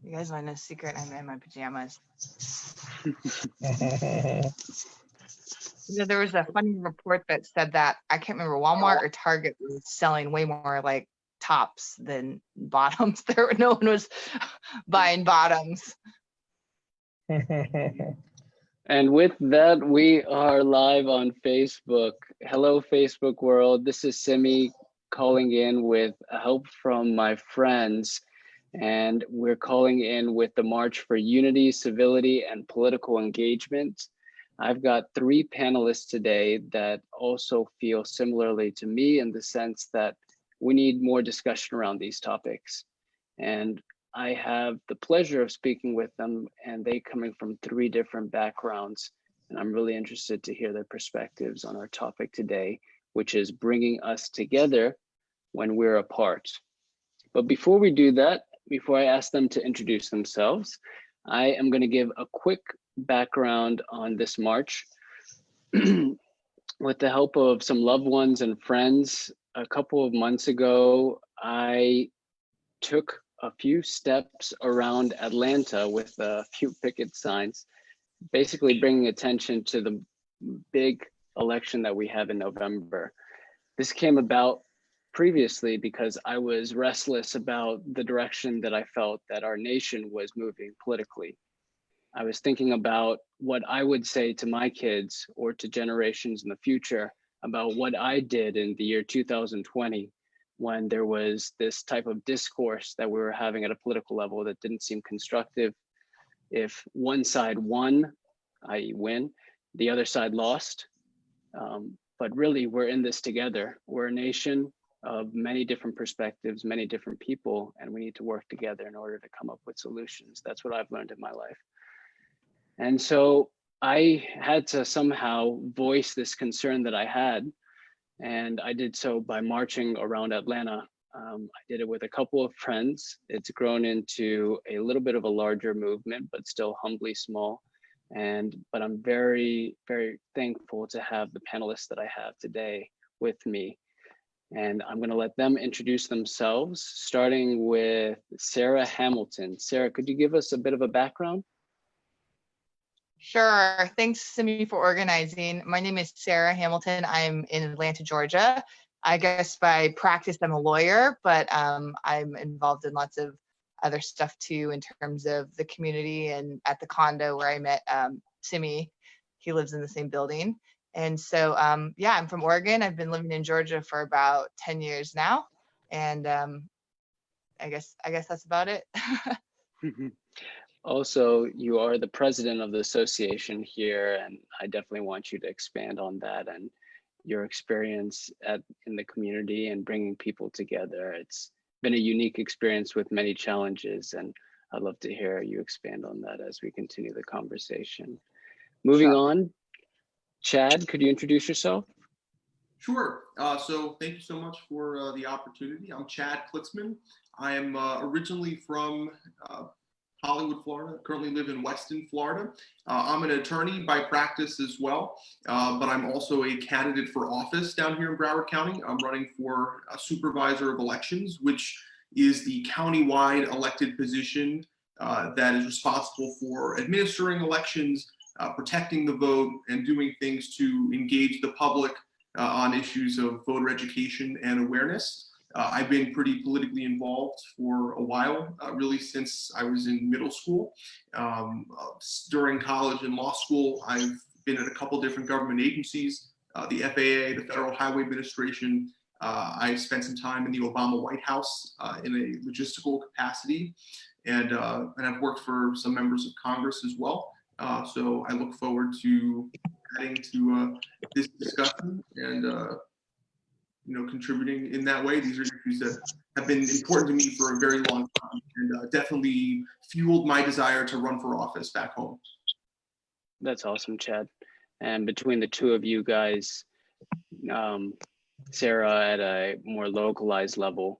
You guys want to know a secret? I'm in my pajamas. There was a funny report that said that, I can't remember, Walmart or Target was selling way more like tops than bottoms. No one was buying bottoms. And with that, we are live on Facebook. Hello, Facebook world. This is Simmy calling in with help from my friends. And we're calling in with the March for Unity, Civility, and Political Engagement. I've got 3 panelists today that also feel similarly to me in the sense that we need more discussion around these topics. And I have the pleasure of speaking with them, and they coming from 3 different backgrounds. And I'm really interested to hear their perspectives on our topic today, which is bringing us together when we're apart. But before we do that, before I ask them to introduce themselves, I am going to give a quick background on this march. With the help of some loved ones and friends, a couple of months ago, I took a few steps around Atlanta with a few picket signs, basically bringing attention to the big election that we have in November. This came about previously because I was restless about the direction that I felt that our nation was moving politically. I was thinking about what I would say to my kids or to generations in the future about what I did in the year 2020, when there was this type of discourse that we were having at a political level that didn't seem constructive. If one side won, i.e. win, the other side lost. But really, we're in this together. We're a nation of many different perspectives, many different people, and we need to work together in order to come up with solutions. That's what I've learned in my life. And so I had to somehow voice this concern that I had, and I did so by marching around Atlanta. I did it with a couple of friends. It's grown into a little bit of a larger movement, but still humbly small. But I'm very, very thankful to have the panelists that I have today with me. And I'm going to let them introduce themselves, starting with Sara Hamilton. Sara, could you give us a bit of a background? Sure. Thanks, Simmy, for organizing. My name is Sara Hamilton. I'm in Atlanta, Georgia. I guess by practice, I'm a lawyer, but I'm involved in lots of other stuff too, in terms of the community and at the condo where I met Simmy. He lives in the same building. And so, yeah, I'm from Oregon. I've been living in Georgia for about 10 years now. And I guess that's about it. Also, you are the president of the association here, and I definitely want you to expand on that and your experience in the community and bringing people together. It's been a unique experience with many challenges, and I'd love to hear you expand on that as we continue the conversation. Moving on, Chad, could you introduce yourself? Sure. So thank you so much for the opportunity. I'm Chad Klintzman. I am originally from Hollywood, Florida. Currently live in Weston, Florida. I'm an attorney by practice as well, but I'm also a candidate for office down here in Broward County. I'm running for a supervisor of elections, which is the countywide elected position that is responsible for administering elections, protecting the vote, and doing things to engage the public on issues of voter education and awareness. I've been pretty politically involved for a while, really since I was in middle school. During college and law school, I've been at a couple different government agencies, the FAA, the Federal Highway Administration. I spent some time in the Obama White House in a logistical capacity, and I've worked for some members of Congress as well. So I look forward to adding to this discussion and contributing in that way. These are issues that have been important to me for a very long time, and definitely fueled my desire to run for office back home. That's awesome, Chad. And between the two of you guys, Sara at a more localized level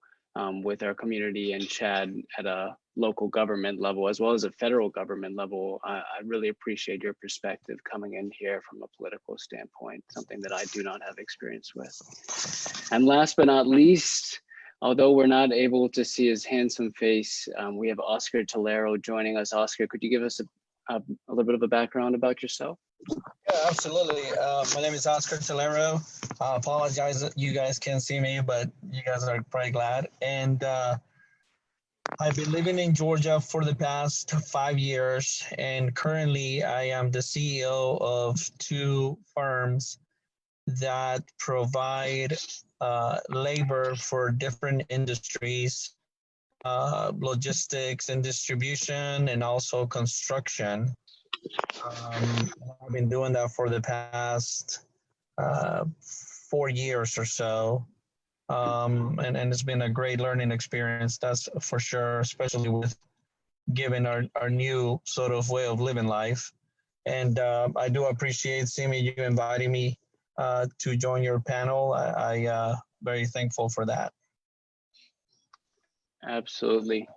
with our community, and Chad at a local government level, as well as a federal government level, I really appreciate your perspective coming in here from a political standpoint, something that I do not have experience with. And last but not least, Although we're not able to see his handsome face, we have Oscar Talero joining us. Oscar, could you give us a little bit of a background about yourself? Yeah, absolutely. My name is Oscar Talero. I apologize that you guys can't see me, but you guys are probably glad. And I've been living in Georgia for the past 5 years, and currently I am the CEO of 2 firms that provide labor for different industries, logistics and distribution, and also construction. I've been doing that for the past 4 years or so. And it's been a great learning experience, that's for sure, especially with given our new sort of way of living life. And I do appreciate, Simmy, you inviting me to join your panel. I very thankful for that. Absolutely.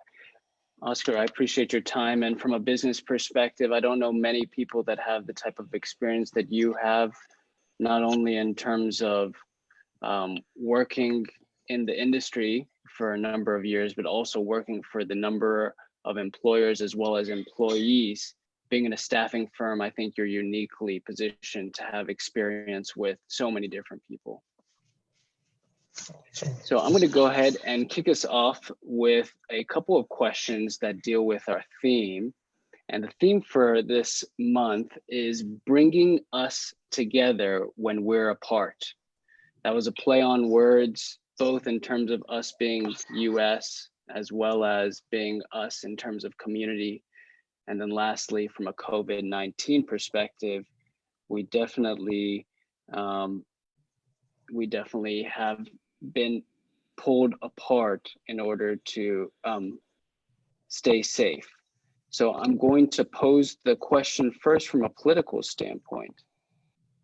Oscar, I appreciate your time. And from a business perspective, I don't know many people that have the type of experience that you have, not only in terms of working in the industry for a number of years, but also working for the number of employers as well as employees. Being in a staffing firm, I think you're uniquely positioned to have experience with so many different people. So I'm going to go ahead and kick us off with a couple of questions that deal with our theme. And the theme for this month is bringing us together when we're apart. That was a play on words, both in terms of us being US, as well as being us in terms of community. And then lastly, from a COVID-19 perspective, we definitely have been pulled apart in order to stay safe. So I'm going to pose the question first from a political standpoint.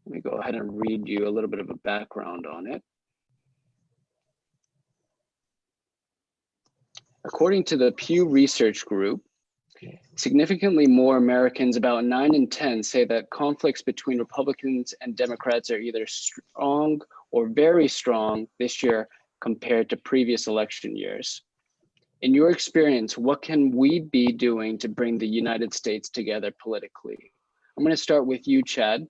Let me go ahead and read you a little bit of a background on it. According to the Pew Research Group, significantly more Americans, about 9 in 10, say that conflicts between Republicans and Democrats are either strong or very strong this year compared to previous election years. In your experience, what can we be doing to bring the United States together politically? I'm going to start with you, Chad,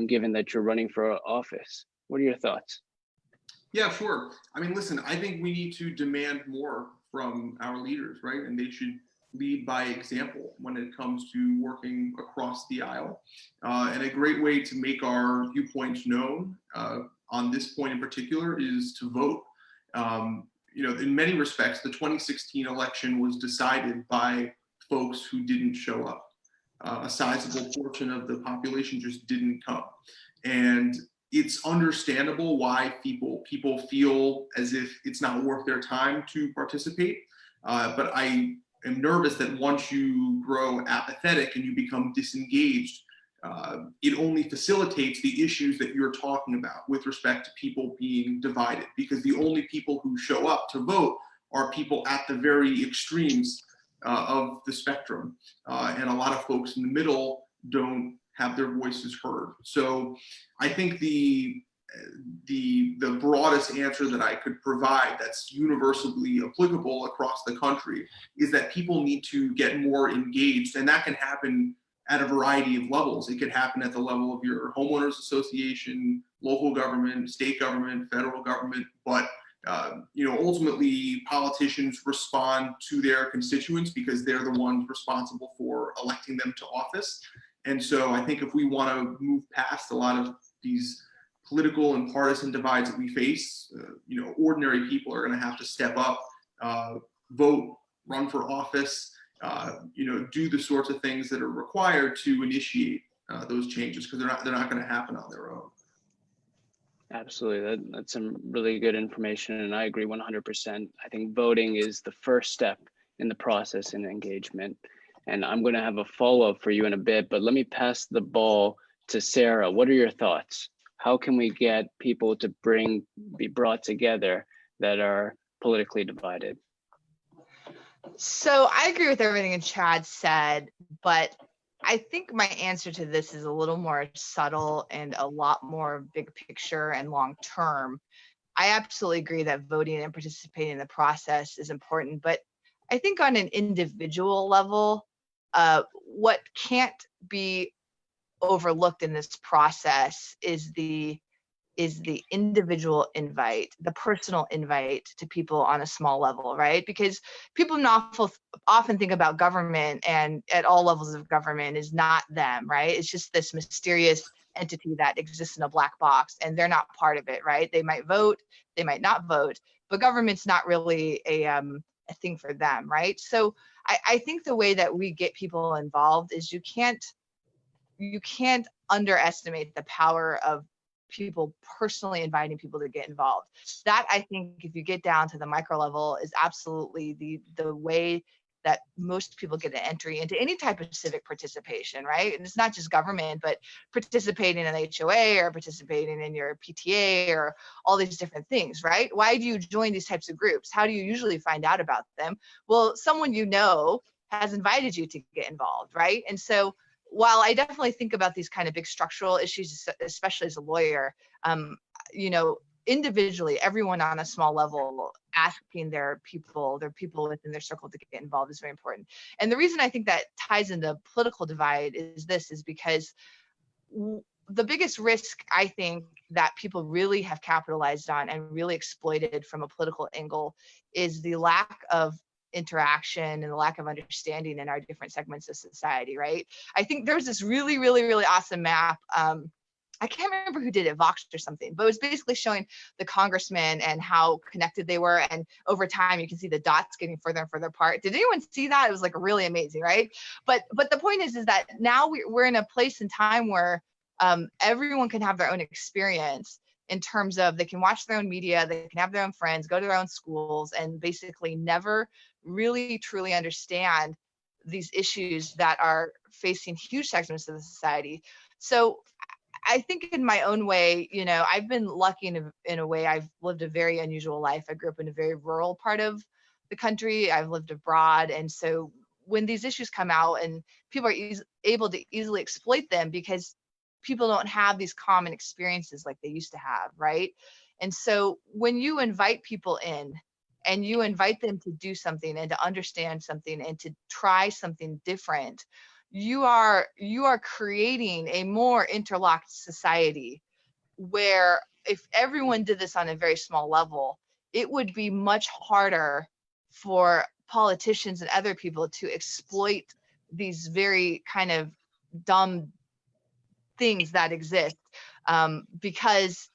given that you're running for office. What are your thoughts? Yeah, sure. I mean, listen, I think we need to demand more from our leaders, right? And they should lead by example when it comes to working across the aisle. And a great way to make our viewpoints known on this point in particular is to vote. You know, in many respects, the 2016 election was decided by folks who didn't show up. A sizable portion of the population just didn't come. And it's understandable why people feel as if it's not worth their time to participate. But I am nervous that once you grow apathetic and you become disengaged, it only facilitates the issues that you're talking about with respect to people being divided, because the only people who show up to vote are people at the very extremes of the spectrum. And a lot of folks in the middle don't have their voices heard. So I think the broadest answer that I could provide that's universally applicable across the country is that people need to get more engaged, and that can happen at a variety of levels. It could happen at the level of your homeowners association, local government, state government, federal government, but you know, ultimately politicians respond to their constituents because they're the ones responsible for electing them to office. And so I think if we want to move past a lot of these political and partisan divides that we face, you know, ordinary people are going to have to step up, vote, run for office, you know, do the sorts of things that are required to initiate those changes, because they're not going to happen on their own. Absolutely, that's some really good information, and I agree 100%. I think voting is the first step in the process and engagement. And I'm going to have a follow-up for you in a bit, but let me pass the ball to Sarah. What are your thoughts? How can we get people to be brought together that are politically divided? So I agree with everything Chad said, but I think my answer to this is a little more subtle and a lot more big picture and long term. I absolutely agree that voting and participating in the process is important, but I think on an individual level, what can't be overlooked in this process is the individual invite, the personal invite to people on a small level, right? Because people often think about government, and at all levels of government is not them, right? It's just this mysterious entity that exists in a black box, and they're not part of it, right? They might vote, they might not vote, but government's not really a thing for them, right? So I think the way that we get people involved is you can't underestimate the power of people personally inviting people to get involved. That, I think, if you get down to the micro level, is absolutely the way that most people get an entry into any type of civic participation, right? And it's not just government, but participating in the HOA or participating in your PTA or all these different things, right? Why do you join these types of groups? How do you usually find out about them? Well, someone you know has invited you to get involved, right? And so while I definitely think about these kind of big structural issues, especially as a lawyer, individually, everyone on a small level asking their people within their circle to get involved is very important. And the reason I think that ties into political divide is because the biggest risk, I think, that people really have capitalized on and really exploited from a political angle is the lack of interaction and the lack of understanding in our different segments of society, right? I think there's this really, really, really awesome map. I can't remember who did it, Vox or something, but it was basically showing the congressmen and how connected they were. And over time, you can see the dots getting further and further apart. Did anyone see that? It was like really amazing, right? But the point is that now we're in a place and time where everyone can have their own experience in terms of they can watch their own media, they can have their own friends, go to their own schools, and basically never really truly understand these issues that are facing huge segments of the society. So I think in my own way, I've been lucky in a way. I've lived a very unusual life. I grew up in a very rural part of the country. I've lived abroad. And so when these issues come out and people are able to easily exploit them because people don't have these common experiences like they used to have, right? And so when you invite people in and you invite them to do something and to understand something and to try something different, you are creating a more interlocked society where if everyone did this on a very small level, it would be much harder for politicians and other people to exploit these very kind of dumb things that exist, because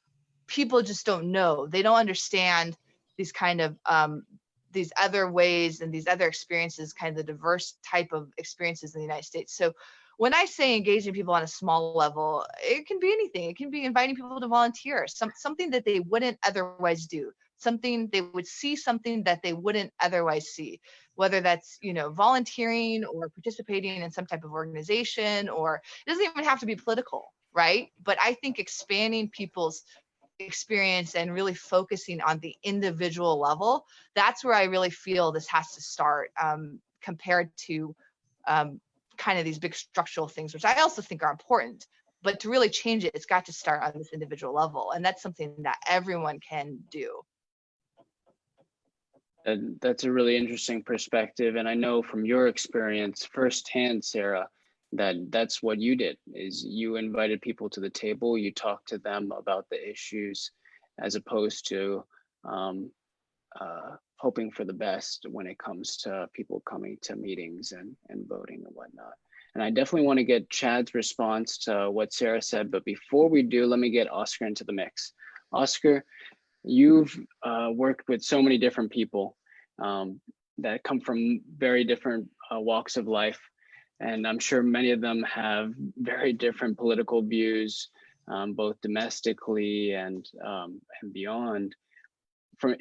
people just don't know. They don't understand these kind of these other ways and these other experiences, kind of the diverse type of experiences in the United States. So when I say engaging people on a small level, it can be anything. It can be inviting people to volunteer, something that they wouldn't otherwise do, something they would see, something that they wouldn't otherwise see, whether that's, volunteering or participating in some type of organization, or it doesn't even have to be political, right? But I think expanding people's experience and really focusing on the individual level, that's where I really feel this has to start, compared to kind of these big structural things, which I also think are important. But to really change it, it's got to start on this individual level. And that's something that everyone can do. And that's a really interesting perspective. And I know from your experience firsthand, Sara, that's what you did, is you invited people to the table, you talked to them about the issues, as opposed to hoping for the best when it comes to people coming to meetings and voting and whatnot. And I definitely want to get Chad's response to what Sara said, but before we do, let me get Oscar into the mix. Oscar, you've worked with so many different people that come from very different walks of life. And I'm sure many of them have very different political views, both domestically and beyond.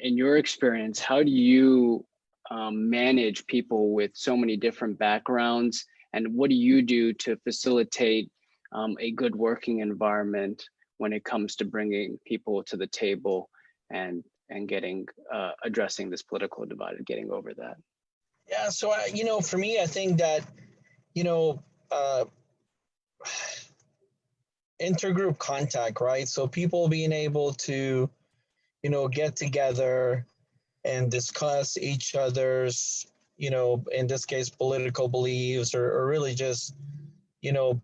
In your experience, how do you manage people with so many different backgrounds? And what do you do to facilitate a good working environment when it comes to bringing people to the table and getting addressing this political divide and getting over that? Yeah, so for me, I think that intergroup contact, right? So people being able to get together and discuss each other's, in this case, political beliefs or really just,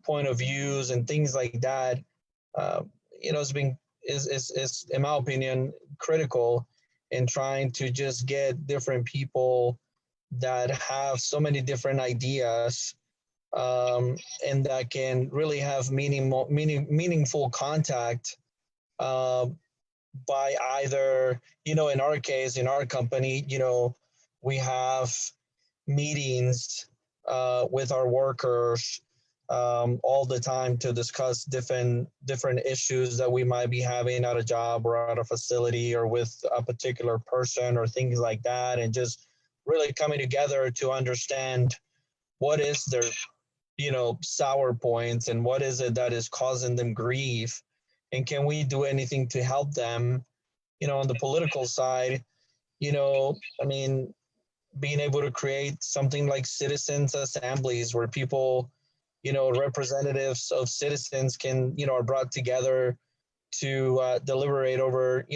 point of views and things like that, it's been, is, in my opinion, critical in trying to just get different people that have so many different ideas, and that can really have meaningful contact, by either, in our case, in our company, we have meetings with our workers all the time to discuss different issues that we might be having at a job or at a facility or with a particular person or things like that, and just really coming together to understand what is their sour points and what is it that is causing them grief, and can we do anything to help them. On the political side, I mean, being able to create something like citizens assemblies where people, representatives of citizens can, are brought together to deliberate over,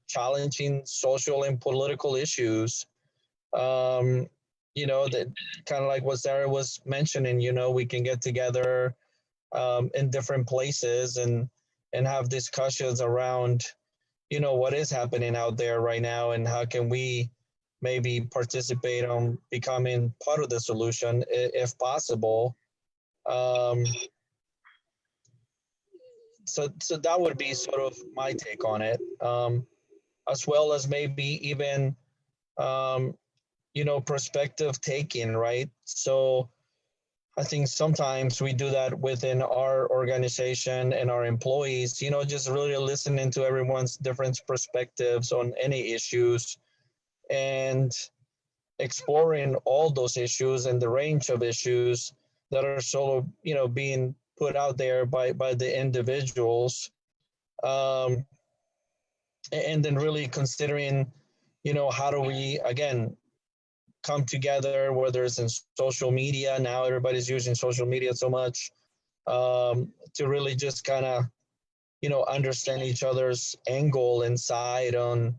challenging social and political issues. That kind of like what Sara was mentioning, we can get together in different places and have discussions around, what is happening out there right now and how can we maybe participate on becoming part of the solution if possible. So that would be sort of my take on it, as well as maybe even, perspective taking, right? So I think sometimes we do that within our organization and our employees, just really listening to everyone's different perspectives on any issues and exploring all those issues and the range of issues that are sort of, being put out there by the individuals. And then really considering, how do we, again, come together, whether it's in social media. Now everybody's using social media so much, to really just kind of, understand each other's angle and side on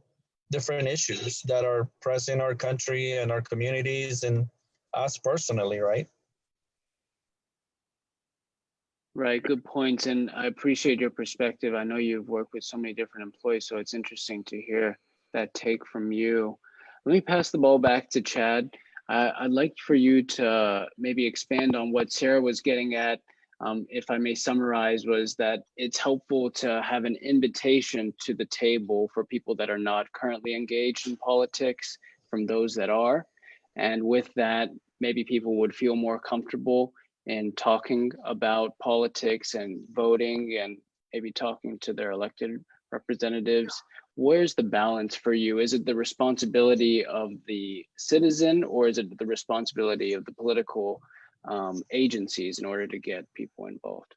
different issues that are pressing our country and our communities and us personally, right? Right, good points. And I appreciate your perspective. I know you've worked with so many different employees, so it's interesting to hear that take from you. Let me pass the ball back to Chad. I'd like for you to maybe expand on what Sara was getting at. If I may summarize, was that it's helpful to have an invitation to the table for people that are not currently engaged in politics from those that are. And with that, maybe people would feel more comfortable in talking about politics and voting and maybe talking to their elected representatives. Where's the balance for you? Is it the responsibility of the citizen, or is it the responsibility of the political agencies in order to get people involved?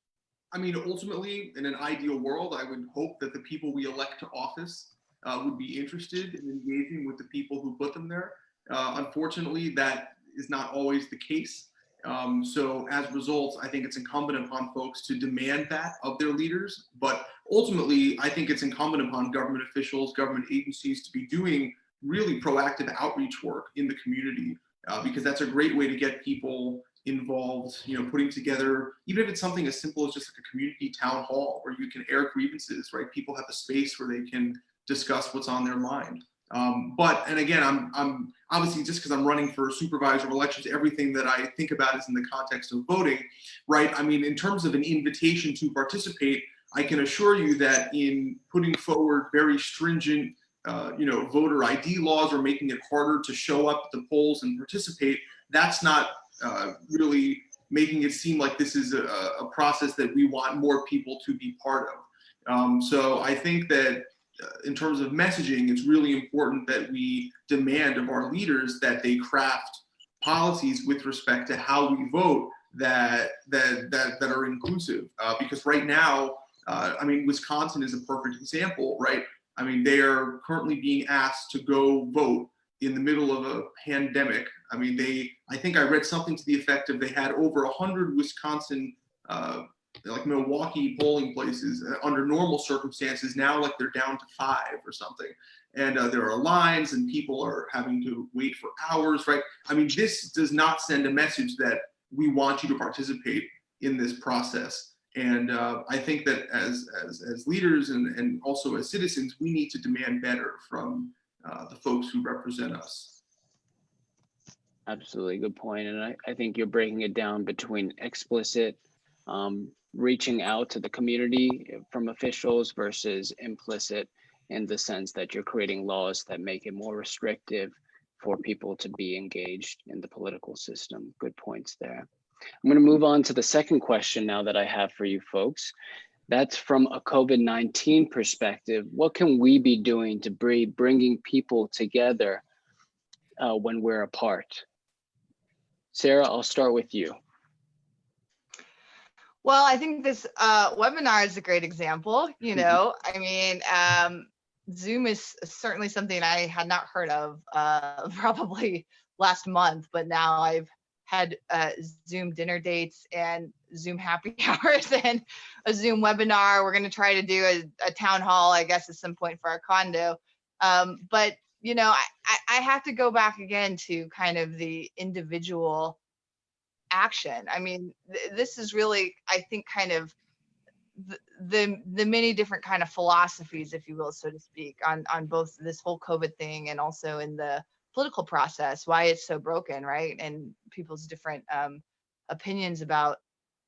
I mean, ultimately, in an ideal world, I would hope that the people we elect to office would be interested in engaging with the people who put them there. Unfortunately, that is not always the case. So as a result, I think it's incumbent upon folks to demand that of their leaders. But ultimately, I think it's incumbent upon government officials, government agencies to be doing really proactive outreach work in the community, because that's a great way to get people involved, putting together, even if it's something as simple as just like a community town hall where you can air grievances, right? People have a space where they can discuss what's on their mind. And again, I'm obviously, just because I'm running for supervisor of elections, everything that I think about is in the context of voting, right? I mean, in terms of an invitation to participate, I can assure you that in putting forward very stringent, voter ID laws or making it harder to show up at the polls and participate, that's not really making it seem like this is a process that we want more people to be part of. So I think that in terms of messaging, it's really important that we demand of our leaders that they craft policies with respect to how we vote that are inclusive. Because right now, I mean, Wisconsin is a perfect example, right? I mean, they are currently being asked to go vote in the middle of a pandemic. I mean, I think I read something to the effect of they had over 100 Wisconsin like Milwaukee polling places under normal circumstances. Now, like they're down to 5 or something. and there are lines and people are having to wait for hours, right? I mean, this does not send a message that we want you to participate in this process. And I think that as leaders and also as citizens, we need to demand better from the folks who represent us. Absolutely, good point. And I think you're breaking it down between explicit reaching out to the community from officials versus implicit, in the sense that you're creating laws that make it more restrictive for people to be engaged in the political system. Good points there. I'm going to move on to the second question now that I have for you folks. That's from a COVID-19 perspective. What can we be doing to be bringing people together when we're apart? Sarah, I'll start with you. Well, I think this webinar is a great example. You know, I mean, Zoom is certainly something I had not heard of probably last month, but now I've had Zoom dinner dates and Zoom happy hours and a Zoom webinar. We're going to try to do a town hall, I guess, at some point for our condo. But, you know, I have to go back again to kind of the individual action. I mean, this is really, I think, kind of the many different kind of philosophies, if you will, so to speak, on both this whole COVID thing and also in the political process, why it's so broken, right? And people's different opinions about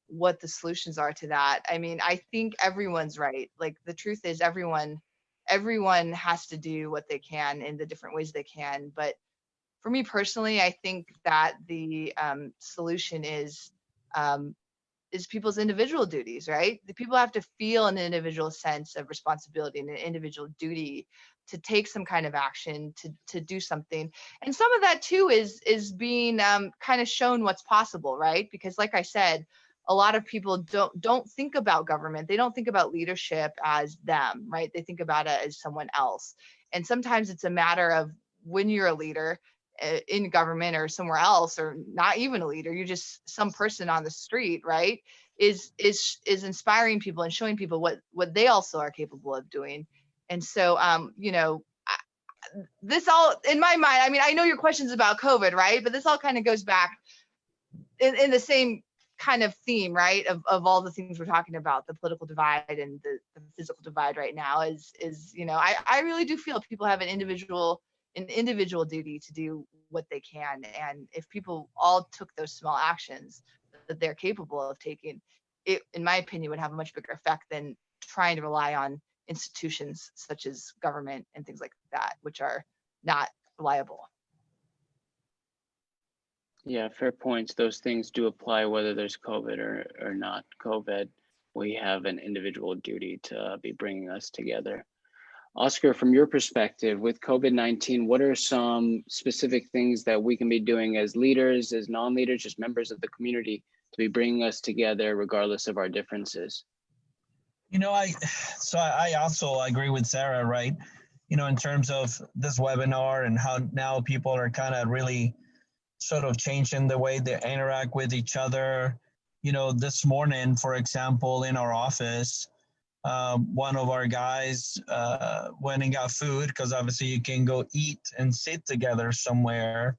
what the solutions are to that. I mean, I think everyone's right. Like, the truth is everyone has to do what they can in the different ways they can. But for me personally, I think that the solution is people's individual duties, right? The people have to feel an individual sense of responsibility and an individual duty to take some kind of action, to do something. And some of that too is being kind of shown what's possible, right? Because like I said, a lot of people don't think about government. They don't think about leadership as them, right? They think about it as someone else. And sometimes it's a matter of, when you're a leader in government or somewhere else, or not even a leader, you're just some person on the street, right? Is inspiring people and showing people what they also are capable of doing. And so, you know, this all, in my mind, I mean, I know your question's about COVID, right? But this all kind of goes back in the same kind of theme, right? Of all the things we're talking about, the political divide and the physical divide right now is, you know, I really do feel people have an individual duty to do what they can. And if people all took those small actions that they're capable of taking, it, in my opinion, would have a much bigger effect than trying to rely on institutions such as government and things like that, which are not reliable. Yeah, fair points. Those things do apply whether there's COVID or not COVID. We have an individual duty to be bringing us together. Oscar, from your perspective, with COVID-19, what are some specific things that we can be doing as leaders, as non-leaders, just members of the community, to be bringing us together regardless of our differences? You know, I also agree with Sarah, right? You know, in terms of this webinar and how now people are kind of really sort of changing the way they interact with each other. You know, this morning, for example, in our office, one of our guys went and got food, because obviously you can go eat and sit together somewhere.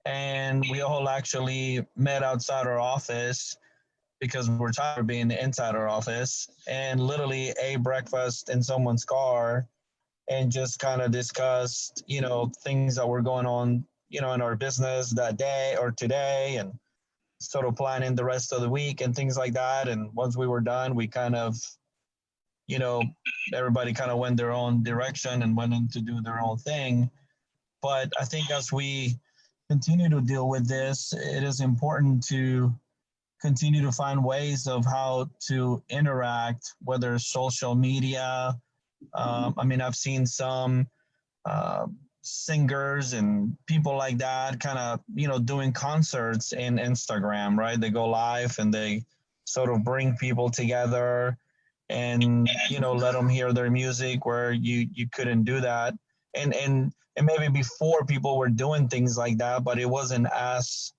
And we all actually met outside our office because we're tired of being inside our office, and literally ate breakfast in someone's car and just kind of discussed, you know, things that were going on, you know, in our business that day or today, and sort of planning the rest of the week and things like that. And once we were done, we kind of, you know, everybody kind of went their own direction and went in to do their own thing. But I think as we continue to deal with this, it is important to continue to find ways of how to interact, whether it's social media. I mean, I've seen some singers and people like that kind of, you know, doing concerts in Instagram, right? They go live and they sort of bring people together and, you know, let them hear their music where you couldn't do that. And maybe before people were doing things like that, but it wasn't as,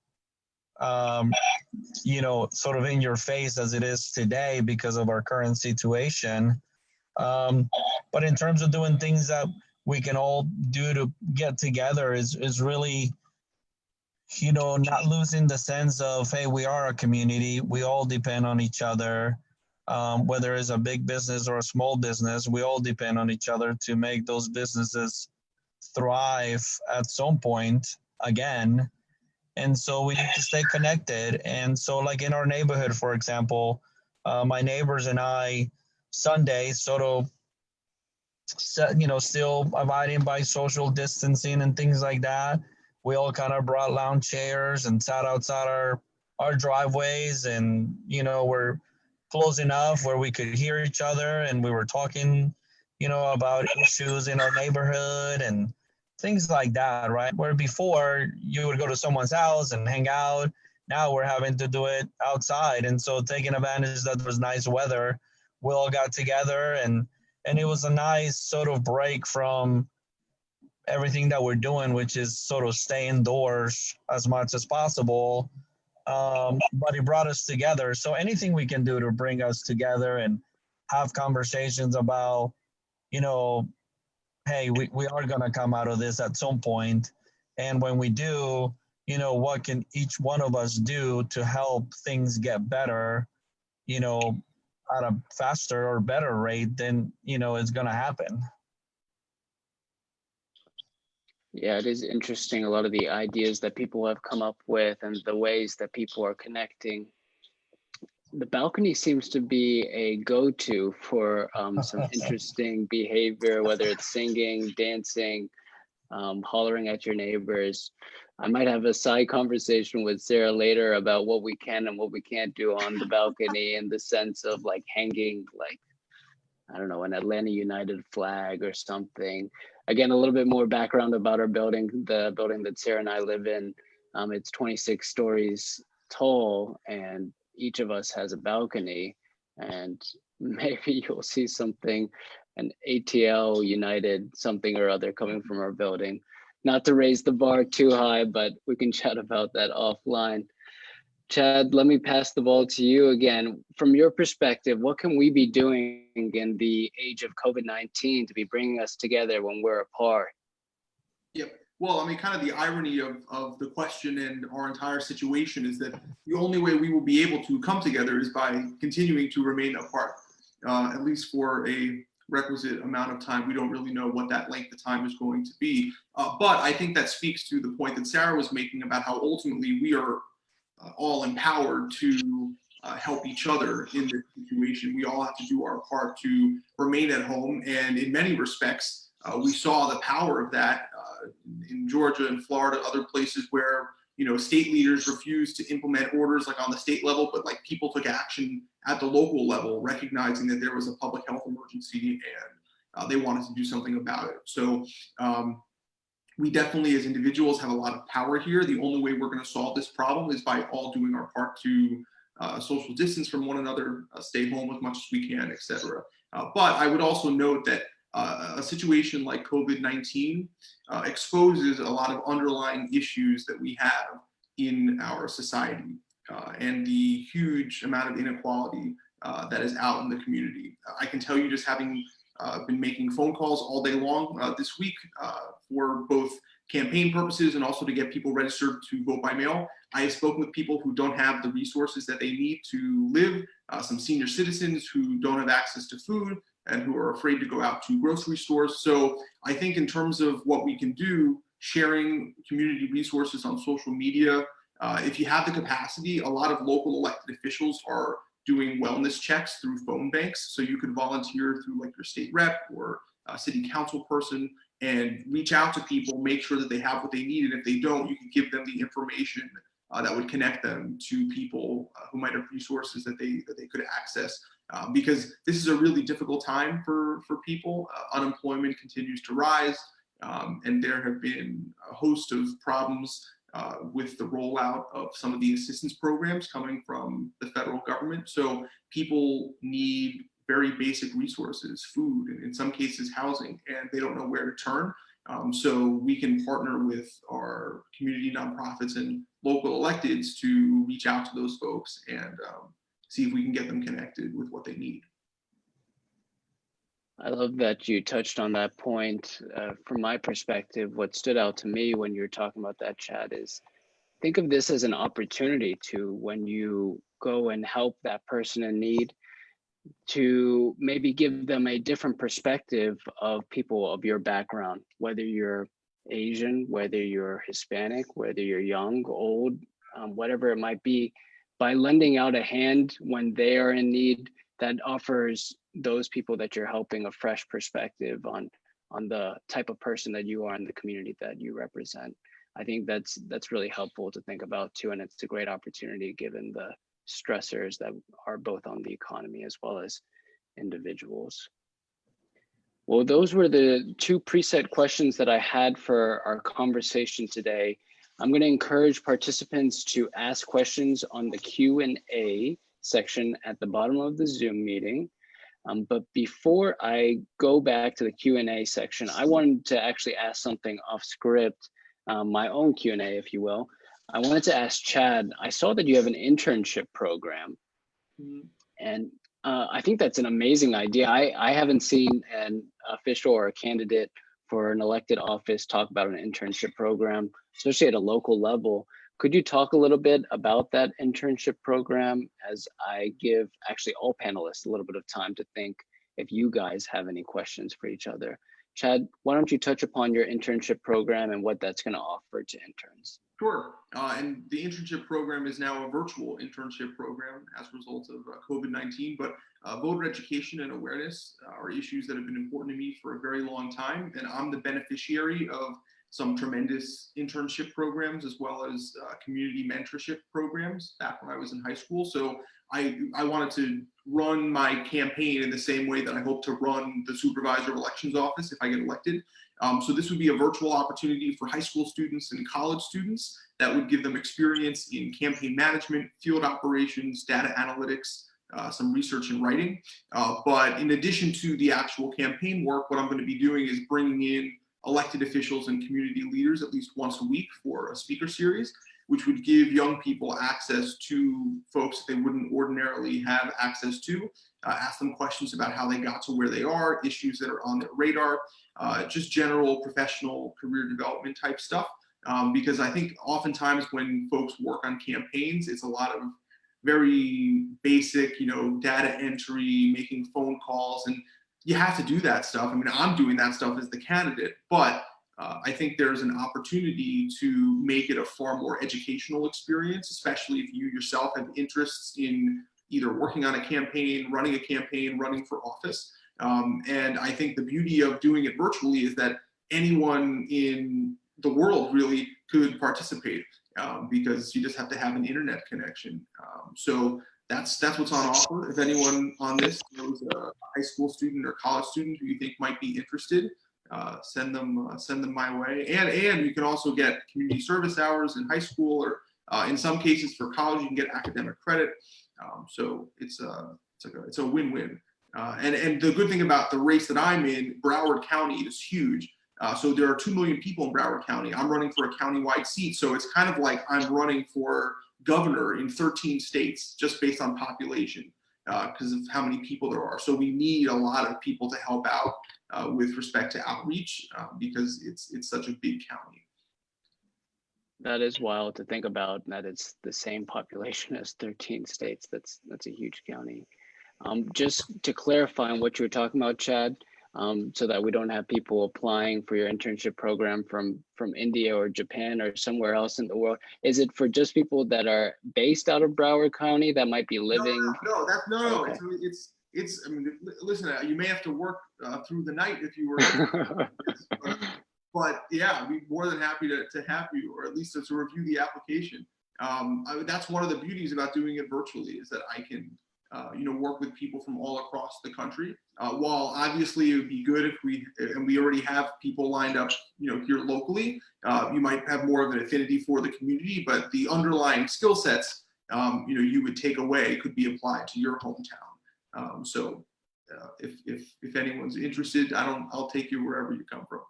you know, sort of in your face as it is today because of our current situation. But in terms of doing things that we can all do to get together is really, not losing the sense of, hey, we are a community. We all depend on each other. Whether it's a big business or a small business, we all depend on each other to make those businesses thrive at some point again. And so we need to stay connected. And so, like in our neighborhood, for example, my neighbors and I, Sunday, sort of, still abiding by social distancing and things like that. We all kind of brought lounge chairs and sat outside our driveways, and we're close enough where we could hear each other, and we were talking, about issues in our neighborhood and things like that, right? Where before you would go to someone's house and hang out, now we're having to do it outside. And so, taking advantage that there was nice weather, we all got together, and it was a nice sort of break from everything that we're doing, which is sort of stay indoors as much as possible. But it brought us together. So anything we can do to bring us together and have conversations about, hey, we are going to come out of this at some point. And when we do, what can each one of us do to help things get better, at a faster or better rate than, it's going to happen. Yeah, it is interesting, a lot of the ideas that people have come up with and the ways that people are connecting. The balcony seems to be a go-to for some interesting behavior, whether it's singing, dancing, hollering at your neighbors. I might have a side conversation with Sarah later about what we can and what we can't do on the balcony, in the sense of like hanging, like, I don't know, an Atlanta United flag or something. Again, a little bit more background about our building, the building that Sarah and I live in. It's 26 stories tall, and each of us has a balcony, and maybe you'll see something, an ATL United something or other coming from our building. Not to raise the bar too high, but we can chat about that offline. Chad, let me pass the ball to you again. From your perspective, what can we be doing in the age of COVID-19 to be bringing us together when we're apart? Yep. Well, I mean, kind of the irony of the question and our entire situation is that the only way we will be able to come together is by continuing to remain apart, at least for a requisite amount of time. We don't really know what that length of time is going to be. But I think that speaks to the point that Sarah was making about how ultimately we are all empowered to help each other in this situation. We all have to do our part to remain at home. And in many respects, we saw the power of that in Georgia and Florida, other places where, state leaders refused to implement orders like on the state level, but like people took action at the local level, recognizing that there was a public health emergency and they wanted to do something about it. So we definitely, as individuals, have a lot of power here. The only way we're going to solve this problem is by all doing our part to social distance from one another, stay home as much as we can, etc. But I would also note that a situation like COVID-19 exposes a lot of underlying issues that we have in our society and the huge amount of inequality that is out in the community. I can tell you, just having been making phone calls all day long this week for both campaign purposes and also to get people registered to vote by mail. I have spoken with people who don't have the resources that they need to live, some senior citizens who don't have access to food and who are afraid to go out to grocery stores. So I think in terms of what we can do, sharing community resources on social media, if you have the capacity, a lot of local elected officials are doing wellness checks through phone banks. So you could volunteer through like your state rep or city council person and reach out to people, make sure that they have what they need. And if they don't, you can give them the information that would connect them to people who might have resources that they could access. Because this is a really difficult time for people. Unemployment continues to rise, and there have been a host of problems with the rollout of some of the assistance programs coming from the federal government. So people need very basic resources, food, and in some cases housing, and they don't know where to turn. So we can partner with our community nonprofits and local electeds to reach out to those folks and see if we can get them connected with what they need. I love that you touched on that point. From my perspective, what stood out to me when you were talking about that, Chad, is think of this as an opportunity to, when you go and help that person in need, to maybe give them a different perspective of people of your background, whether you're Asian, whether you're Hispanic, whether you're young, old, whatever it might be. By lending out a hand when they are in need, that offers those people that you're helping a fresh perspective on the type of person that you are in the community that you represent. I think that's really helpful to think about too, and it's a great opportunity given the stressors that are both on the economy as well as individuals. Well, those were the two preset questions that I had for our conversation today. I'm going to encourage participants to ask questions on the Q&A section at the bottom of the Zoom meeting. But before I go back to the Q&A section, I wanted to actually ask something off script, my own Q&A, if you will. I wanted to ask Chad, I saw that you have an internship program. And I think that's an amazing idea. I haven't seen an official or a candidate for an elected office talk about an internship program, especially at a local level. Could you talk a little bit about that internship program as I give actually all panelists a little bit of time to think if you guys have any questions for each other? Chad, why don't you touch upon your internship program and what that's going to offer to interns? Sure. And the internship program is now a virtual internship program as a result of COVID-19, but voter education and awareness are issues that have been important to me for a very long time. And I'm the beneficiary of some tremendous internship programs as well as community mentorship programs back when I was in high school. So I wanted to run my campaign in the same way that I hope to run the supervisor of elections office if I get elected. So this would be a virtual opportunity for high school students and college students that would give them experience in campaign management, field operations, data analytics, some research and writing. But in addition to the actual campaign work, what I'm going to be doing is bringing in elected officials and community leaders at least once a week for a speaker series, which would give young people access to folks they wouldn't ordinarily have access to, ask them questions about how they got to where they are, issues that are on their radar, just general professional career development type stuff. Because I think oftentimes when folks work on campaigns, it's a lot of very basic, data entry, making phone calls, and you have to do that stuff. I mean, I'm doing that stuff as the candidate, but I think there's an opportunity to make it a far more educational experience, especially if you yourself have interests in either working on a campaign, running for office. And I think the beauty of doing it virtually is that anyone in the world really could participate because you just have to have an internet connection. So that's what's on offer. If anyone on this knows a high school student or college student who you think might be interested, send them my way. And you can also get community service hours in high school, or in some cases for college, you can get academic credit. So it's a win-win. And the good thing about the race that I'm in, Broward County is huge. So there are 2 million people in Broward County. I'm running for a county-wide seat. So it's kind of like I'm running for governor in 13 states just based on population because of how many people there are. So we need a lot of people to help out with respect to outreach because it's such a big county. That is wild to think about, that it's the same population as 13 states. That's a huge county. Just to clarify on what you were talking about, Chad, so that we don't have people applying for your internship program from India or Japan or somewhere else in the world. Is it for just people that are based out of Broward County that might be living? No. Okay. It's. I mean, listen. You may have to work through the night if you were. But yeah, I'd be more than happy to have you, or at least to review the application. That's one of the beauties about doing it virtually, is that I can work with people from all across the country. While obviously it would be good if we already have people lined up, here locally, you might have more of an affinity for the community, but the underlying skill sets, you would take away could be applied to your hometown. So if anyone's interested, I'll take you wherever you come from.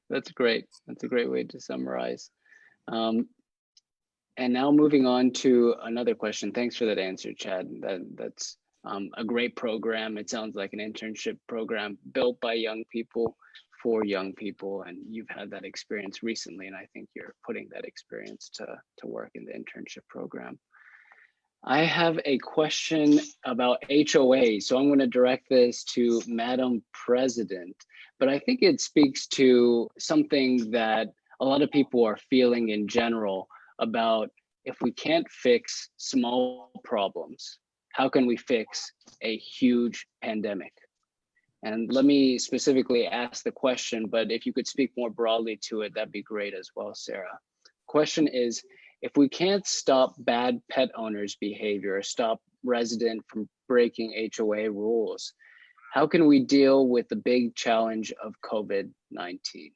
That's great. That's a great way to summarize. And now moving on to another question. Thanks for that answer, Chad. That's a great program. It sounds like an internship program built by young people for young people, and you've had that experience recently, and I think you're putting that experience to work in the internship program. I have a question about HOA, so I'm going to direct this to Madam President, but I think it speaks to something that a lot of people are feeling in general about, if we can't fix small problems, how can we fix a huge pandemic? And let me specifically ask the question, but if you could speak more broadly to it, that'd be great as well, Sarah. Question is, if we can't stop bad pet owners' behavior, or stop residents from breaking HOA rules, how can we deal with the big challenge of COVID-19?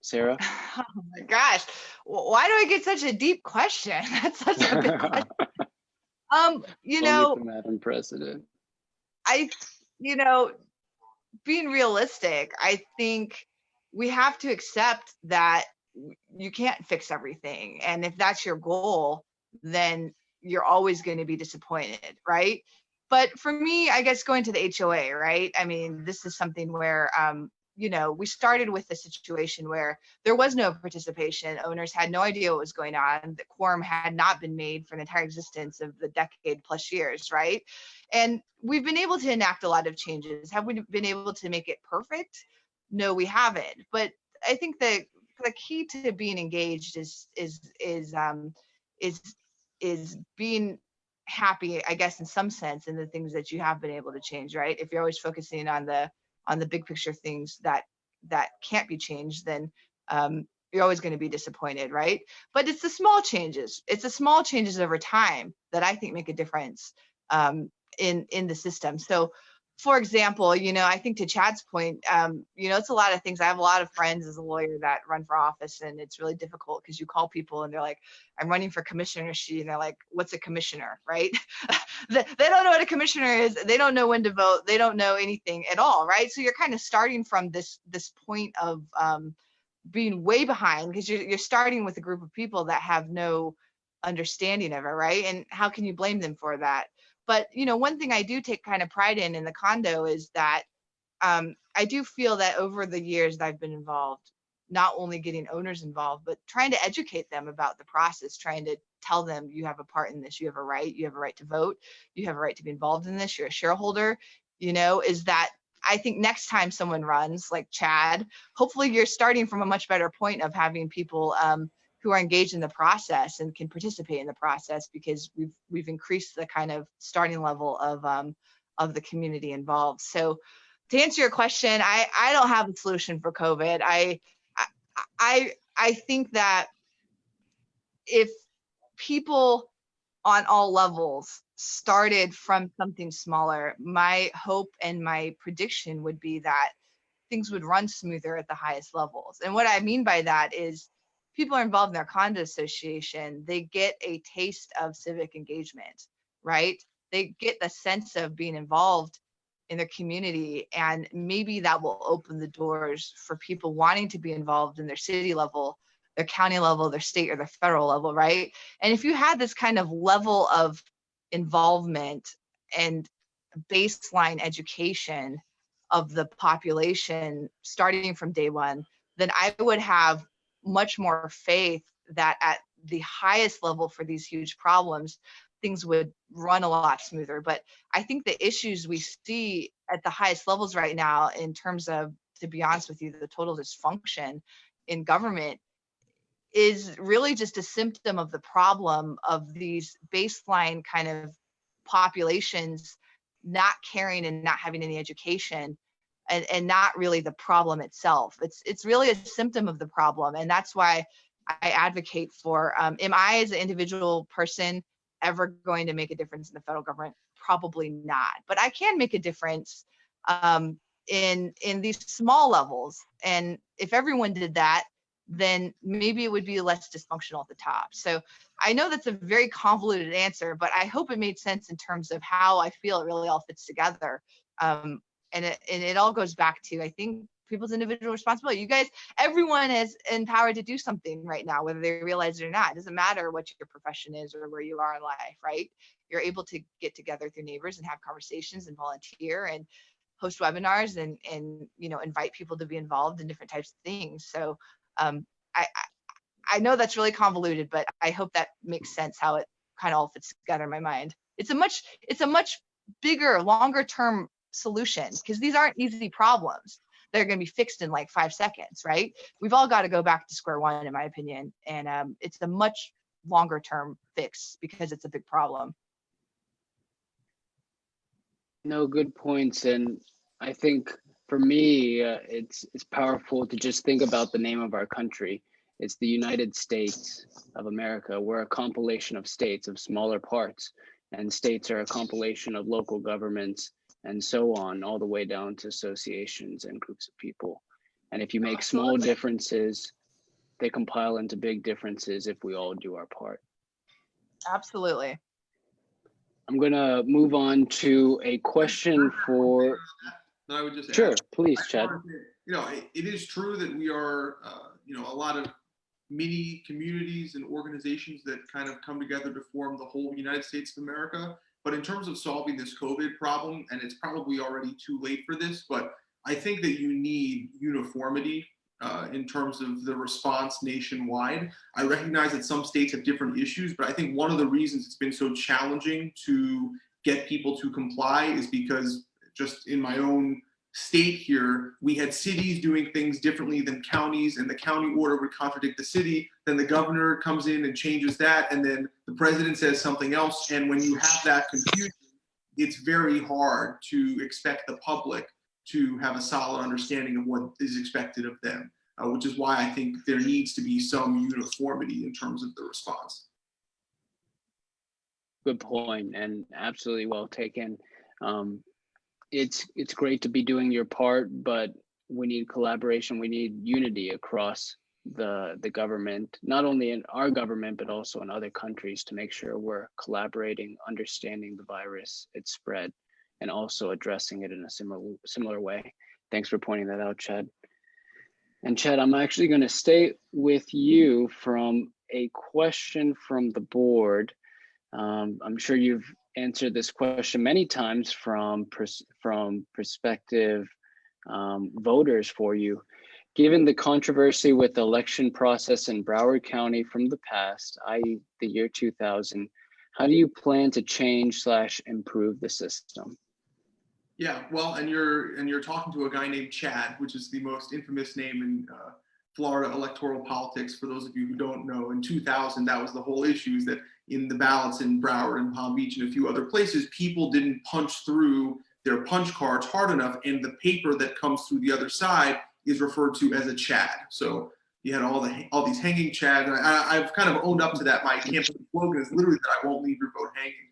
Sarah? Oh my gosh, why do I get such a deep question? That's such a big question. You know, Madam President. Being realistic, I think we have to accept that you can't fix everything. And if that's your goal, then you're always going to be disappointed, right? But for me, I guess going to the HOA, right? I mean, this is something where, we started with a situation where there was no participation. Owners had no idea what was going on. The quorum had not been made for the entire existence of the decade plus years, right? And we've been able to enact a lot of changes. Have we been able to make it perfect? No, we haven't. But I think the key to being engaged is being happy, I guess, in some sense, in the things that you have been able to change, right? If you're always focusing on the big picture things that can't be changed, then you're always going to be disappointed, right? But it's the small changes. It's the small changes over time that I think make a difference in the system. So, for example, I think to Chad's point, it's a lot of things. I have a lot of friends as a lawyer that run for office, and it's really difficult because you call people and they're like, I'm running for commissionership, and they're like, what's a commissioner, right? They don't know what a commissioner is. They don't know when to vote. They don't know anything at all, right? So you're kind of starting from this point of being way behind, because you're starting with a group of people that have no understanding of it, right? And how can you blame them for that? But, one thing I do take kind of pride in the condo is that I do feel that over the years that I've been involved, not only getting owners involved, but trying to educate them about the process, trying to tell them you have a part in this, you have a right to vote, you have a right to be involved in this, you're a shareholder, is that I think next time someone runs like Chad, hopefully you're starting from a much better point of having people who are engaged in the process and can participate in the process, because we've increased the kind of starting level of the community involved. So to answer your question, I don't have a solution for COVID. I think that if people on all levels started from something smaller, my hope and my prediction would be that things would run smoother at the highest levels. And what I mean by that is, people are involved in their condo association, they get a taste of civic engagement, right? They get the sense of being involved in their community, and maybe that will open the doors for people wanting to be involved in their city level, their county level, their state or their federal level, right? And if you had this kind of level of involvement and baseline education of the population starting from day one, then I would have much more faith that at the highest level for these huge problems, things would run a lot smoother. But I think the issues we see at the highest levels right now, in terms of, to be honest with you, the total dysfunction in government, is really just a symptom of the problem of these baseline kind of populations not caring and not having any education, and not really the problem itself. It's really a symptom of the problem. And that's why I advocate for, am I as an individual person ever going to make a difference in the federal government? Probably not, but I can make a difference in these small levels. And if everyone did that, then maybe it would be less dysfunctional at the top. So I know that's a very convoluted answer, but I hope it made sense in terms of how I feel it really all fits together. And it all goes back to, I think, people's individual responsibility. You guys, everyone is empowered to do something right now, whether they realize it or not. It doesn't matter what your profession is or where you are in life, right? You're able to get together with your neighbors and have conversations and volunteer and host webinars and invite people to be involved in different types of things. So I know that's really convoluted, but I hope that makes sense how it kind of all fits together in my mind. It's a much bigger, longer term solution, because these aren't easy problems. They're going to be fixed in like 5 seconds, right? We've all got to go back to square one, in my opinion. And it's a much longer term fix because it's a big problem. No, good points. And I think for me, it's powerful to just think about the name of our country. It's the United States of America. We're a compilation of states, of smaller parts, and states are a compilation of local governments and so on, all the way down to associations and groups of people. And if you make small differences, they compile into big differences if we all do our part. Absolutely. I'm gonna move on to a question for. That I would just sure, add. please, Chad. It is true that we are, a lot of mini communities and organizations that kind of come together to form the whole United States of America. But in terms of solving this COVID problem, and it's probably already too late for this, but I think that you need uniformity in terms of the response nationwide. I recognize that some states have different issues, but I think one of the reasons it's been so challenging to get people to comply is because just in my own state here, we had cities doing things differently than counties, and the county order would contradict the city. Then the governor comes in and changes that, and then the president says something else. And when you have that confusion, it's very hard to expect the public to have a solid understanding of what is expected of them, which is why I think there needs to be some uniformity in terms of the response. Good point, and absolutely well taken. It's great to be doing your part, but we need collaboration. We need unity across the government, not only in our government, but also in other countries, to make sure we're collaborating, understanding the virus, its spread, and also addressing it in a similar way. Thanks for pointing that out, Chad. And Chad, I'm actually going to stay with you from a question from the board. I'm sure you've answered this question many times from prospective voters for you. Given the controversy with the election process in Broward County from the past, i.e. the year 2000, how do you plan to change/improve the system? Yeah, well, and you're talking to a guy named Chad, which is the most infamous name in Florida electoral politics. For those of you who don't know, in 2000, that was the whole issue, is that in the ballots in Broward and Palm Beach and a few other places, people didn't punch through their punch cards hard enough, and the paper that comes through the other side is referred to as a Chad. So you had all these hanging Chads, and I've kind of owned up to that. My campaign slogan is literally that I won't leave your vote hanging.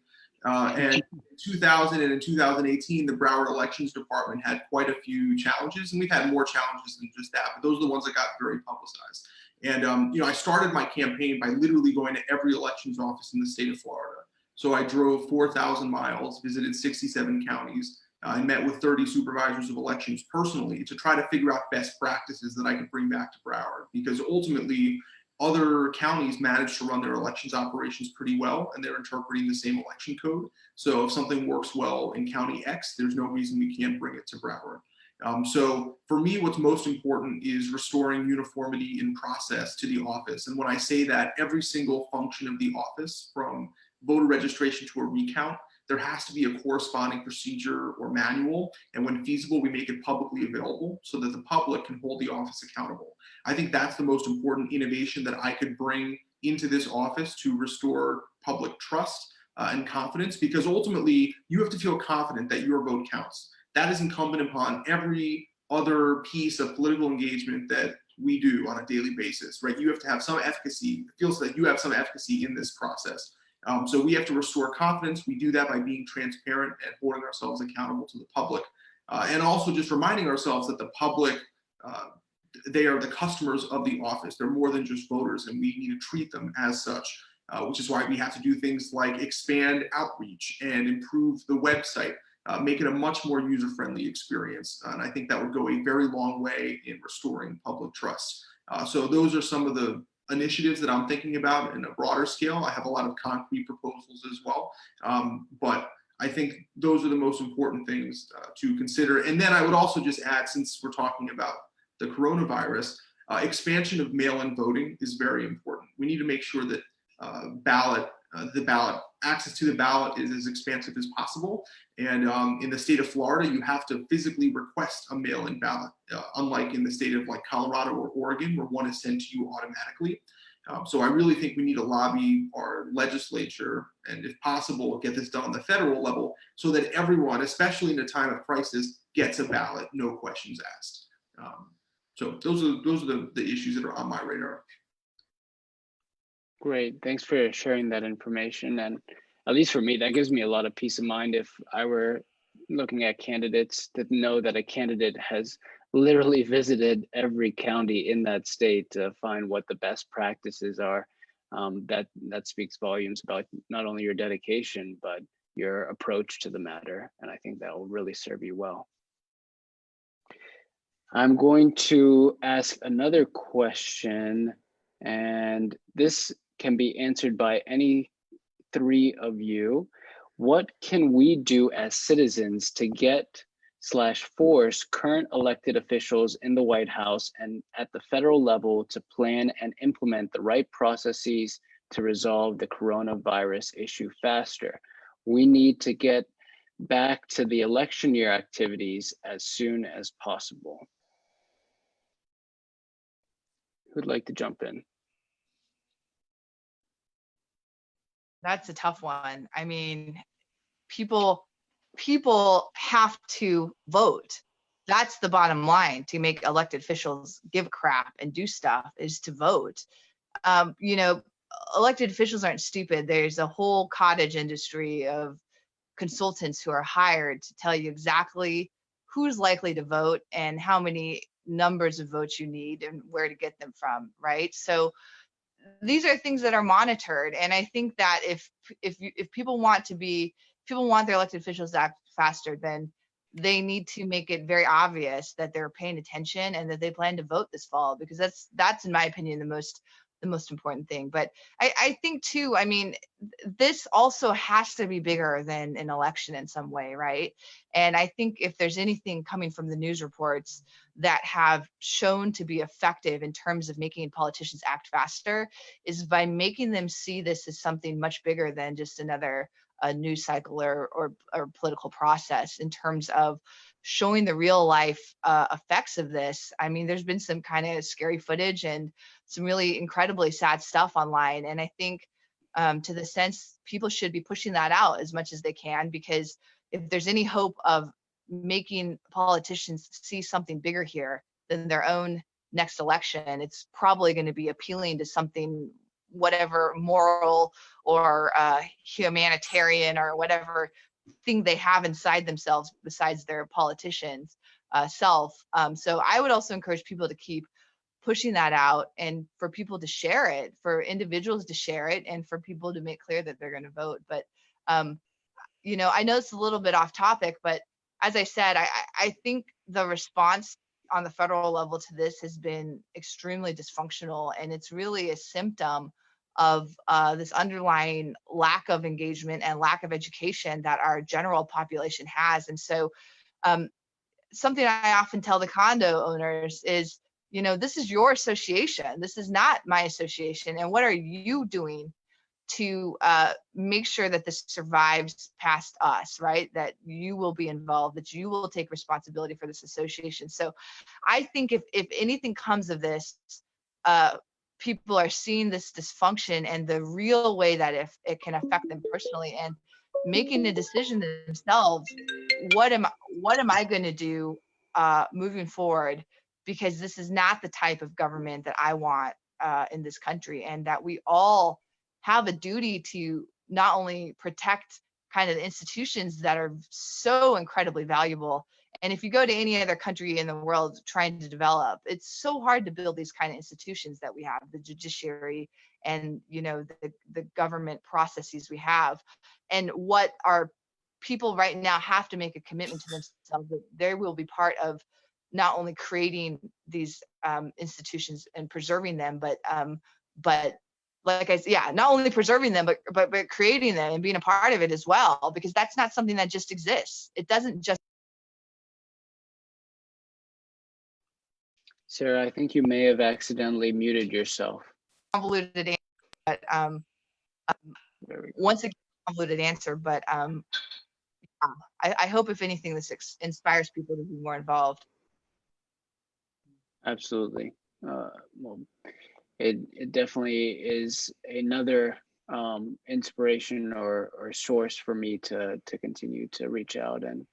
And in 2000 and in 2018, the Broward Elections Department had quite a few challenges, and we've had more challenges than just that, but those are the ones that got very publicized. And I started my campaign by literally going to every elections office in the state of Florida. So I drove 4,000 miles, visited 67 counties, and met with 30 supervisors of elections personally to try to figure out best practices that I could bring back to Broward, because ultimately other counties manage to run their elections operations pretty well, and they're interpreting the same election code. So if something works well in County X, there's no reason we can't bring it to Broward. So for me, what's most important is restoring uniformity in process to the office. And when I say that, every single function of the office, from voter registration to a recount, there has to be a corresponding procedure or manual. And when feasible, we make it publicly available so that the public can hold the office accountable. I think that's the most important innovation that I could bring into this office to restore public trust and confidence, because ultimately you have to feel confident that your vote counts. That is incumbent upon every other piece of political engagement that we do on a daily basis, right? You have to have some efficacy. It feels like you have some efficacy in this process. So we have to restore confidence. We do that by being transparent and holding ourselves accountable to the public. And also just reminding ourselves that the public, they are the customers of the office. They're more than just voters, and we need to treat them as such, which is why we have to do things like expand outreach and improve the website. make it a much more user-friendly experience. And I think that would go a very long way in restoring public trust. So those are some of the initiatives that I'm thinking about in a broader scale. I have a lot of concrete proposals as well, but I think those are the most important things to consider. And then I would also just add, since we're talking about the coronavirus, expansion of mail-in voting is very important. We need to make sure that access to the ballot is as expansive as possible. And in the state of Florida, you have to physically request a mail-in ballot, unlike in the state of like Colorado or Oregon, where one is sent to you automatically. So I really think we need to lobby our legislature, and if possible, get this done on the federal level so that everyone, especially in a time of crisis, gets a ballot, no questions asked. So those are the issues that are on my radar. Great, thanks for sharing that information. And at least for me, that gives me a lot of peace of mind if I were looking at candidates, to know that a candidate has literally visited every county in that state to find what the best practices are. That speaks volumes about not only your dedication, but your approach to the matter. And I think that will really serve you well. I'm going to ask another question, and this can be answered by any three of you. What can we do as citizens to get/force current elected officials in the White House and at the federal level to plan and implement the right processes to resolve the coronavirus issue faster? We need to get back to the election year activities as soon as possible. Who'd like to jump in? That's a tough one. I mean, people have to vote. That's the bottom line. To make elected officials give a crap and do stuff is to vote. You know, elected officials aren't stupid. There's a whole cottage industry of consultants who are hired to tell you exactly who's likely to vote and how many numbers of votes you need and where to get them from, right? So these are things that are monitored, and I think that if people want their elected officials to act faster, then they need to make it very obvious that they're paying attention and that they plan to vote this fall, because that's in my opinion the most important thing. But I think too, I mean, this also has to be bigger than an election in some way, right? And I think if there's anything coming from the news reports that have shown to be effective in terms of making politicians act faster, is by making them see this as something much bigger than just another news cycle or political process, in terms of showing the real life effects of this. I mean, there's been some kind of scary footage and some really incredibly sad stuff online. And I think to the sense people should be pushing that out as much as they can, because if there's any hope of making politicians see something bigger here than their own next election, it's probably going to be appealing to something, whatever moral or humanitarian or whatever thing they have inside themselves besides their politician's self. So I would also encourage people to keep pushing that out, and for people to share it, for individuals to share it, and for people to make clear that they're going to vote. But you know, I know it's a little bit off topic, but as I said, I think the response on the federal level to this has been extremely dysfunctional, and it's really a symptom of this underlying lack of engagement and lack of education that our general population has. And so something I often tell the condo owners is, you know, this is your association. This is not my association. And what are you doing to make sure that this survives past us, right? That you will be involved, that you will take responsibility for this association. So I think if anything comes of this, people are seeing this dysfunction and the real way that if it can affect them personally, and making a decision themselves, what am I going to do moving forward? Because this is not the type of government that I want in this country, and that we all have a duty to not only protect kind of the institutions that are so incredibly valuable. And if you go to any other country in the world trying to develop, it's so hard to build these kind of institutions that we have, the judiciary and, you know, the government processes we have. And what our people right now have to make a commitment to themselves that they will be part of not only creating these institutions and preserving them, but like I said, yeah, not only preserving them, but creating them and being a part of it as well, because that's not something that just exists. It doesn't just. Sarah, I think you may have accidentally muted yourself. Convoluted answer, but once again, convoluted answer, but I hope if anything, this inspires people to be more involved. Absolutely. Well, it definitely is another inspiration or source for me to continue to reach out and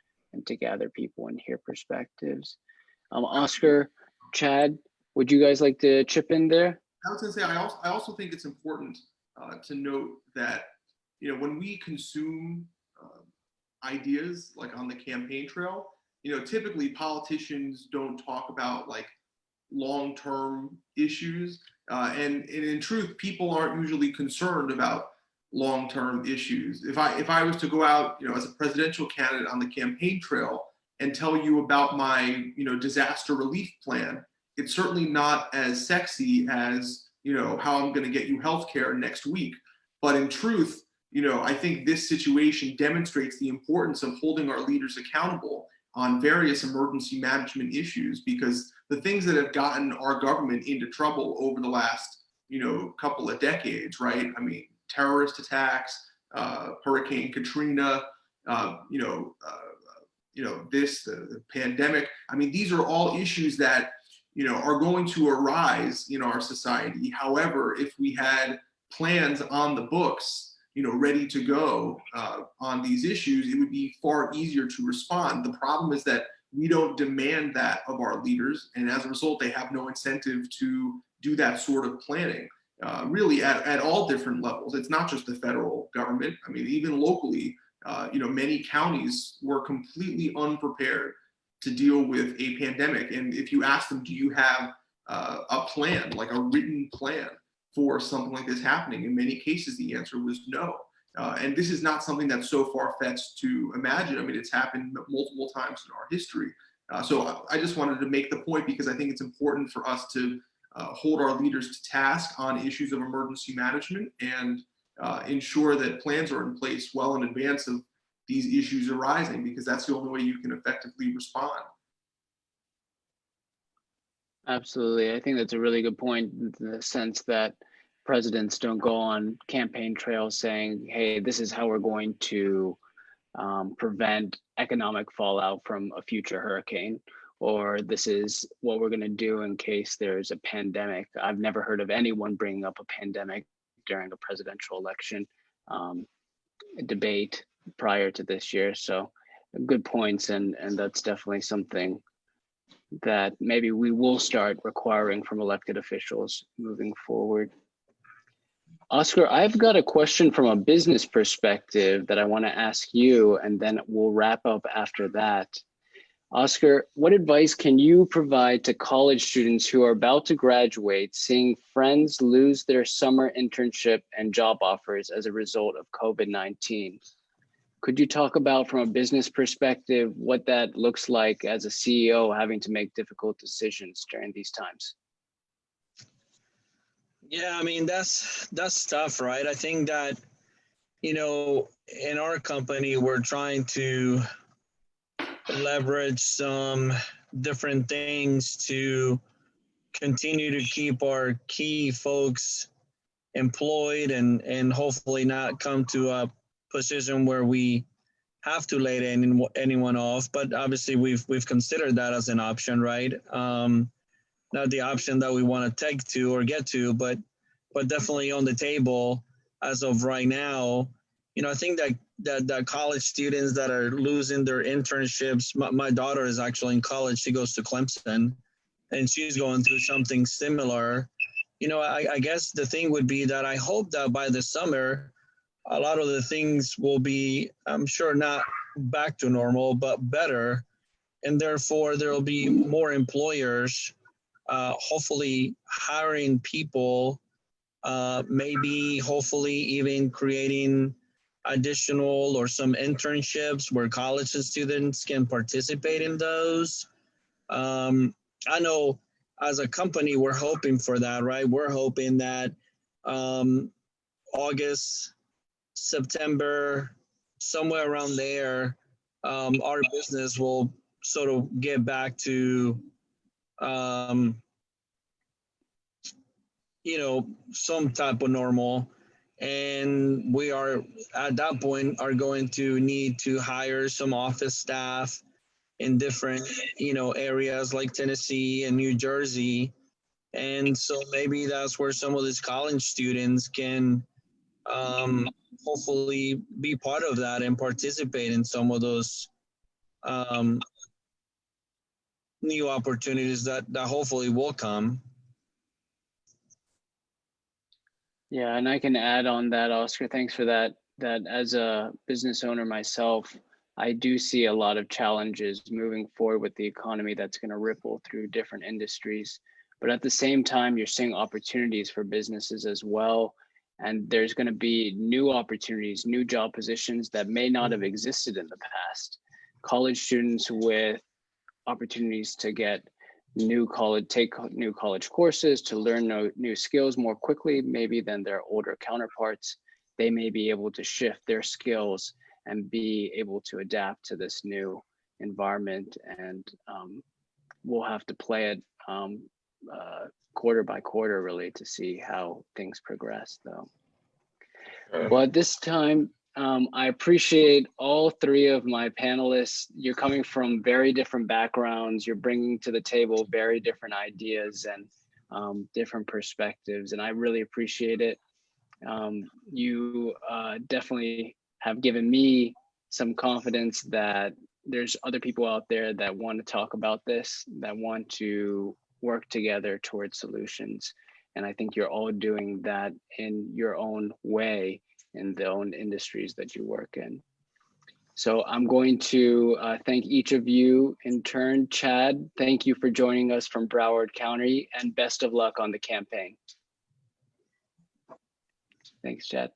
to gather people and hear perspectives. Oscar, Chad, would you guys like to chip in there? I was going to say, I also think it's important to note that, you know, when we consume ideas like on the campaign trail, you know, typically politicians don't talk about like long-term issues, and in truth, people aren't usually concerned about long-term issues. If I was to go out, you know, as a presidential candidate on the campaign trail and tell you about my, you know, disaster relief plan, it's certainly not as sexy as, you know, how I'm going to get you healthcare next week. But in truth, you know, I think this situation demonstrates the importance of holding our leaders accountable on various emergency management issues, because the things that have gotten our government into trouble over the last, you know, couple of decades, right? I mean, terrorist attacks, Hurricane Katrina, the pandemic. I mean, these are all issues that, you know, are going to arise in our society. However, if we had plans on the books, you know, ready to go on these issues, it would be far easier to respond. The problem is that we don't demand that of our leaders, and as a result, they have no incentive to do that sort of planning, really at all different levels. It's not just the federal government. I mean, even locally, you know, many counties were completely unprepared to deal with a pandemic. And if you ask them, do you have a plan, like a written plan for something like this happening? In many cases, the answer was no. And this is not something that's so far-fetched to imagine. I mean, it's happened multiple times in our history. So I just wanted to make the point, because I think it's important for us to hold our leaders to task on issues of emergency management and ensure that plans are in place well in advance of these issues arising, because that's the only way you can effectively respond. Absolutely. I think that's a really good point, in the sense that presidents don't go on campaign trails saying, hey, this is how we're going to prevent economic fallout from a future hurricane, or this is what we're going to do in case there's a pandemic. I've never heard of anyone bringing up a pandemic during a presidential election debate prior to this year. So good points, and that's definitely something that maybe we will start requiring from elected officials moving forward. Oscar, I've got a question from a business perspective that I want to ask you, and then we'll wrap up after that. Oscar, what advice can you provide to college students who are about to graduate, seeing friends lose their summer internship and job offers as a result of COVID-19? Could you talk about, from a business perspective, what that looks like as a CEO having to make difficult decisions during these times? Yeah, I mean, that's tough, right? I think that, you know, in our company, we're trying to leverage some different things to continue to keep our key folks employed and hopefully not come to a position where we have to lay anyone off. But obviously we've considered that as an option, right? Not the option that we want to take to or get to, but definitely on the table as of right now. You know, I think that college students that are losing their internships, my daughter is actually in college. She goes to Clemson, and she's going through something similar. You know, I guess the thing would be that I hope that by the summer, a lot of the things will be, I'm sure, not back to normal, but better. And therefore, there will be more employers hopefully hiring people, maybe hopefully even creating additional or some internships where college students can participate in those. I know as a company, we're hoping for that, right? We're hoping that August, September, somewhere around there, our business will sort of get back to, some type of normal. And we are at that point are going to need to hire some office staff in different, areas like Tennessee and New Jersey. And so maybe that's where some of these college students can hopefully be part of that and participate in some of those new opportunities that hopefully will come. Yeah, and I can add on that, Oscar. Thanks for that. That as a business owner myself, I do see a lot of challenges moving forward with the economy that's going to ripple through different industries. But at the same time, you're seeing opportunities for businesses as well. And there's going to be new opportunities, new job positions that may not have existed in the past. College students with opportunities to take new college courses, to learn new skills more quickly, maybe than their older counterparts. They may be able to shift their skills and be able to adapt to this new environment. And we'll have to play it quarter by quarter, really, to see how things progress, though. But this time, I appreciate all three of my panelists. You're coming from very different backgrounds. You're bringing to the table very different ideas and different perspectives, and I really appreciate it. You definitely have given me some confidence that there's other people out there that want to talk about this, that want to work together towards solutions. And I think you're all doing that in your own way, in the own industries that you work in. So I'm going to thank each of you in turn. Chad, thank you for joining us from Broward County, and best of luck on the campaign. Thanks, Chad.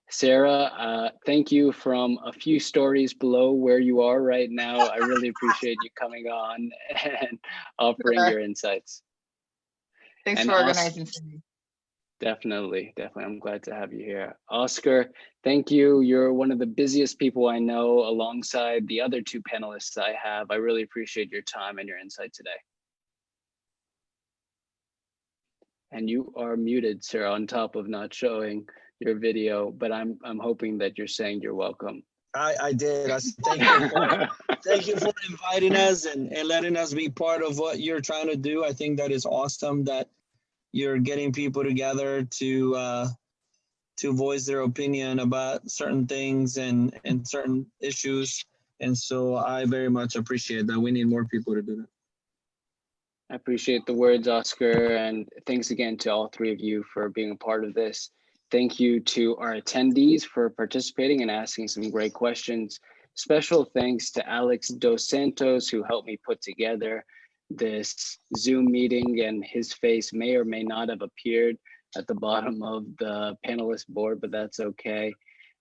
Sarah, thank you from a few stories below where you are right now. I really appreciate you coming on and offering your insights. Thanks And for organizing. Definitely. I'm glad to have you here. Oscar, thank you. You're one of the busiest people I know, alongside the other two panelists I have. I really appreciate your time and your insight today. And you are muted, sir, on top of not showing your video, but I'm hoping that you're saying you're welcome. I did. Thank you for inviting us and letting us be part of what you're trying to do. I think that is awesome that you're getting people together to voice their opinion about certain things and certain issues. And so I very much appreciate that. We need more people to do that. I appreciate the words, Oscar, and thanks again to all three of you for being a part of this. Thank you to our attendees for participating and asking some great questions. Special thanks to Alex Dos Santos, who helped me put together this Zoom meeting, and his face may or may not have appeared at the bottom of the panelist board, but that's okay.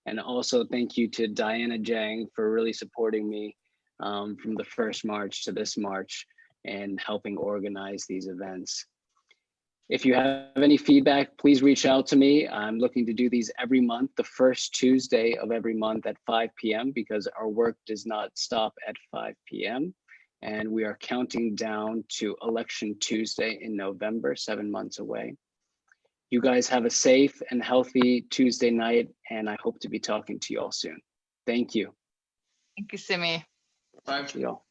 And also thank you to Diana Jang for really supporting me from the first March to this March and helping organize these events. If you have any feedback, please reach out to me. I'm looking to do these every month, the first Tuesday of every month at 5 p.m. because our work does not stop at 5 p.m. And we are counting down to Election Tuesday in November, 7 months away. You guys have a safe and healthy Tuesday night, and I hope to be talking to you all soon. Thank you. Thank you, Simmy. Bye. Thank you all.